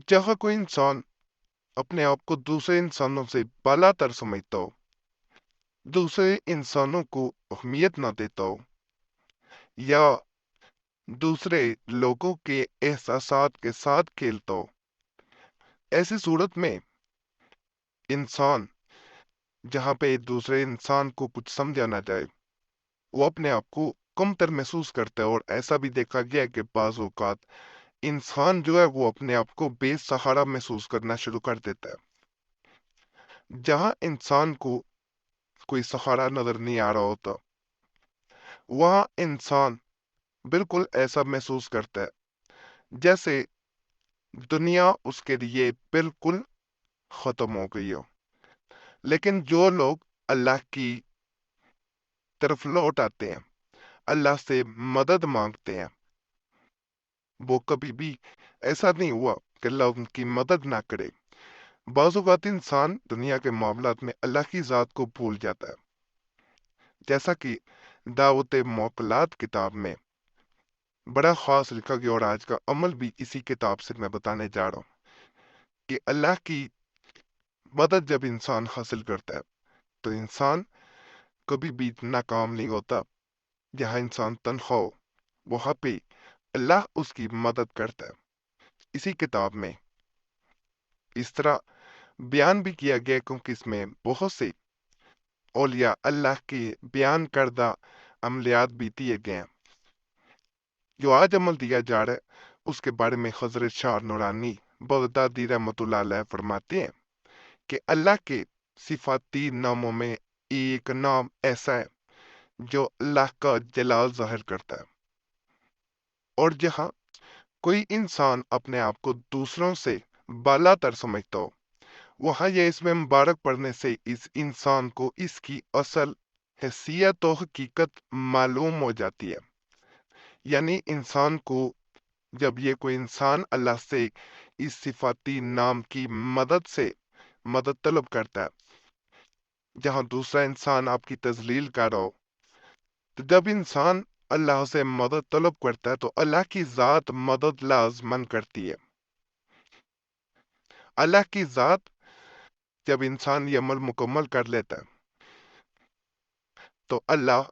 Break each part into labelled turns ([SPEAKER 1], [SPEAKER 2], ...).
[SPEAKER 1] जहाँ कोई इंसान अपने आप को दूसरे इंसानों से बालातर समझता हो, दूसरे इंसानों को अहमियत ना देता हो, या दूसरे लोगों के एहसासात के साथ खेलता हो, ऐसी सूरत में इंसान जहाँ पे दूसरे इंसान को कुछ समझा ना जाए, वो अपने आप को कमतर महसूस करता है। और ऐसा भी देखा गया है कि बाज औकात इंसान जो है वो अपने आप को बेसहारा महसूस करना शुरू कर देता है। जहाँ इंसान को कोई सहारा नजर नहीं आ रहा होता, वहाँ इंसान बिल्कुल ऐसा महसूस करता है जैसे दुनिया उसके लिए बिल्कुल खत्म हो गई हो। लेकिन जो लोग अल्लाह की तरफ लौट आते हैं, अल्लाह से मदद मांगते हैं, वो कभी भी ऐसा नहीं हुआ कि अल्लाह उनकी मदद ना करे। बाज़ औक़ात इंसान दुनिया के मामलात में अल्लाह की ज़ात को भूल जाता है। जैसा कि दावत मौकलात किताब में बड़ा ख़ास लिखा गया, और आज का अमल भी इसी किताब से मैं बताने जा रहा हूँ कि अल्लाह की मदद जब इंसान हासिल करता है तो इंसान कभी भी नाकाम नहीं होता। जहाँ इंसान तन्हा हो, वहाँ पे अल्लाह उसकी मदद करता है। इसी किताब में इस तरह बयान भी किया गया क्योंकि इसमें बहुत से औलिया अल्लाह के बयान करदा अमलियात भी दिए गए हैं। जो आज अमल दिया जा रहा है उसके बारे में हजरत शाह नूरानी बगदादी रहमतुल्लाह अलैह फरमाते हैं कि अल्लाह के सिफाती नामों में एक नाम ऐसा है जो अल्लाह का जलाल जाहिर करता है। और जहाँ कोई इंसान अपने आप को दूसरों से बालातर समझता हो, वहाँ यह इसमें मुबारक पढ़ने से इस इंसान को इसकी असल हैसियत और हकीकत मालूम हो जाती है। यानी इंसान को जब ये कोई इंसान अल्लाह से इस सिफाती नाम की मदद से मदद तलब करता है, जहां दूसरा इंसान आपकी तजलील कर रहा हो, तो जब इंसान अल्लाह से मदद तलब करता है तो अल्लाह की ज़ात मदद लाजमन करती है। अल्लाह की ज़ात जब इंसान ये अमल मुकम्मल कर लेता है तो अल्लाह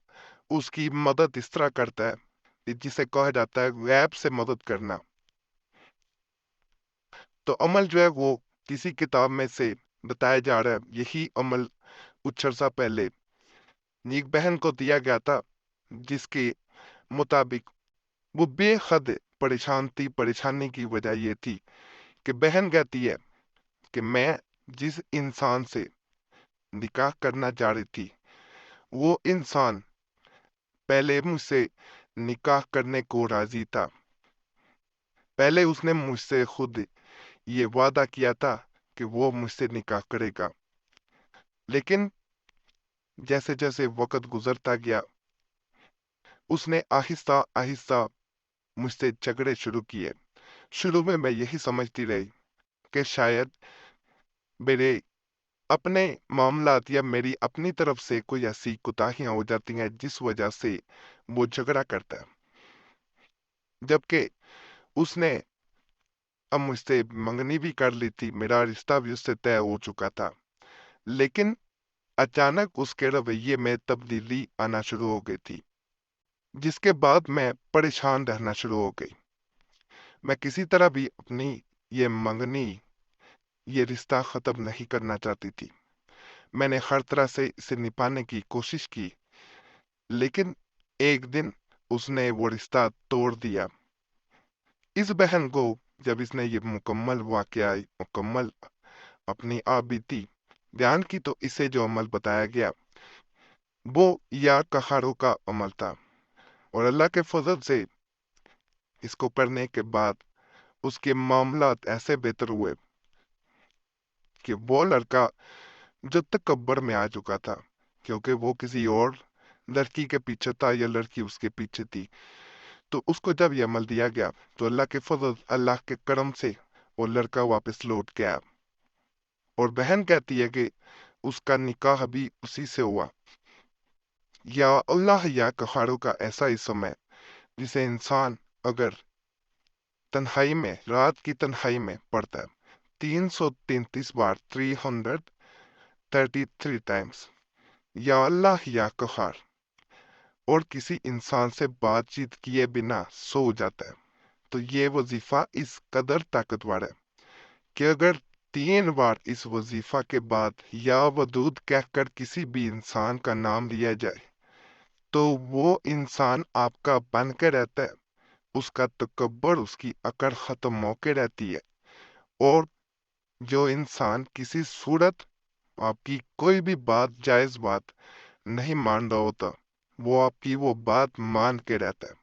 [SPEAKER 1] उसकी मदद इस तरह करता है जिसे कहा जाता है गैब से मदद करना। तो अमल जो है वो किसी किताब में से बताया जा रहा है। यही अमल कुछ अर्सा पहले एक बहन को दिया गया था, जिसके मुताबिक वो बेहद परेशान थी। परेशानी की वजह ये थी कि बहन कहती है कि मैं जिस इंसान से निकाह करना चाह रही थी, वो इंसान पहले मुझसे निकाह करने को राजी था। पहले उसने मुझसे खुद ये वादा किया था कि वो मुझसे निकाह करेगा। लेकिन जैसे जैसे वक्त गुजरता गया, उसने आहिस्ता आहिस्ता मुझसे झगड़े शुरू किए। शुरू में मैं यही समझती रही कि शायद मेरे अपने मामलात या मेरी अपनी तरफ से कोई ऐसी कोताहियां हो जाती हैं जिस वजह से वो झगड़ा करता है। जबकि उसने अब मुझसे मंगनी भी कर ली थी, मेरा रिश्ता भी उससे तय हो चुका था। लेकिन अचानक उसके रवैये में तब्दीली आना शुरू हो गई थी, जिसके बाद मैं परेशान रहना शुरू हो गई। मैं किसी तरह भी अपनी ये मंगनी, ये रिश्ता खत्म नहीं करना चाहती थी। मैंने हर तरह से इसे निभाने की कोशिश की, लेकिन एक दिन उसने वो रिश्ता तोड़ दिया। इस बहन को जब इसने ये मुकम्मल वाकया मुकम्मल अपनी आप बीती बयान की, तो इसे जो अमल बताया गया वो या कहारों का अमल था। और अल्लाह के फजल से इसको पढ़ने के बाद उसके मामलात ऐसे बेहतर हुए कि वो लड़का जो तकब्बर में आ चुका था, क्योंकि वो किसी और लड़की के पीछे था या लड़की उसके पीछे थी, तो उसको जब ये अमल दिया गया तो अल्लाह के फजल, अल्लाह के करम से वो लड़का वापस लौट गया। और बहन कहती है कि उसका निकाह भी उसी से हुआ। या अल्लाह या कहारों का ऐसा ही समय जिसे इंसान अगर تنہائی میں، رات کی تنہائی میں پڑھتا ہے 333 بار، 333 times، یا اللہ یا قہار، اور کسی انسان سے بات چیت کیے بنا سو جاتا ہے۔ تو یہ وظیفہ اس قدر طاقتور ہے کہ اگر 3 بار اس وظیفہ کے بعد یا ودود کہہ کر کسی بھی انسان کا نام لیا جائے تو وہ انسان آپ کا بن کے رہتا ہے، اس کا تکبر، اس کی اکڑ ختم ہو کے رہتی ہے، اور جو انسان کسی صورت آپ کی کوئی بھی بات، جائز بات نہیں مان رہا ہوتا، وہ آپ کی وہ بات مان کے رہتا ہے۔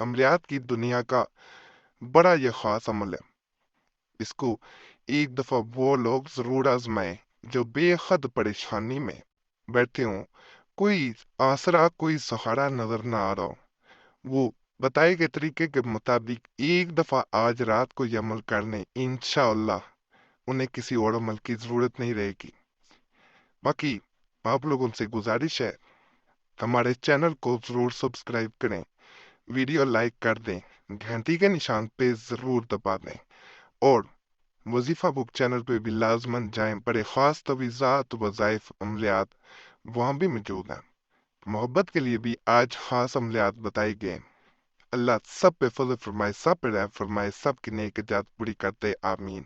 [SPEAKER 1] عملیات کی دنیا کا بڑا یہ خاص عمل ہے، اس کو ایک دفعہ وہ لوگ ضرور آزمائیں جو بے حد پریشانی میں بیٹھے ہوں، کوئی آسرا، کوئی سہارا نظر نہ آ رہا ہو، وہ بتائے گئے طریقے کے مطابق ایک دفعہ آج رات کو یہ عمل کرنے، انشاءاللہ انہیں کسی اور عمل کی ضرورت نہیں رہے گی۔ باقی آپ لوگوں سے گزارش ہے، ہمارے چینل کو ضرور سبسکرائب کریں، ویڈیو لائک کر دیں، گھنٹی کے نشان پہ ضرور دبا دیں، اور وظیفہ بک چینل پہ بھی لازماً جائیں، بڑے خاص تویزات، وظائف، عملیات وہاں بھی موجود ہیں۔ محبت کے لیے بھی آج خاص عملیات بتائی گئے۔ اللہ سب پہ فضل فرمائے، سب پہ رحم فرمائے، سب کی نیک جات پوری کرتے، آمین۔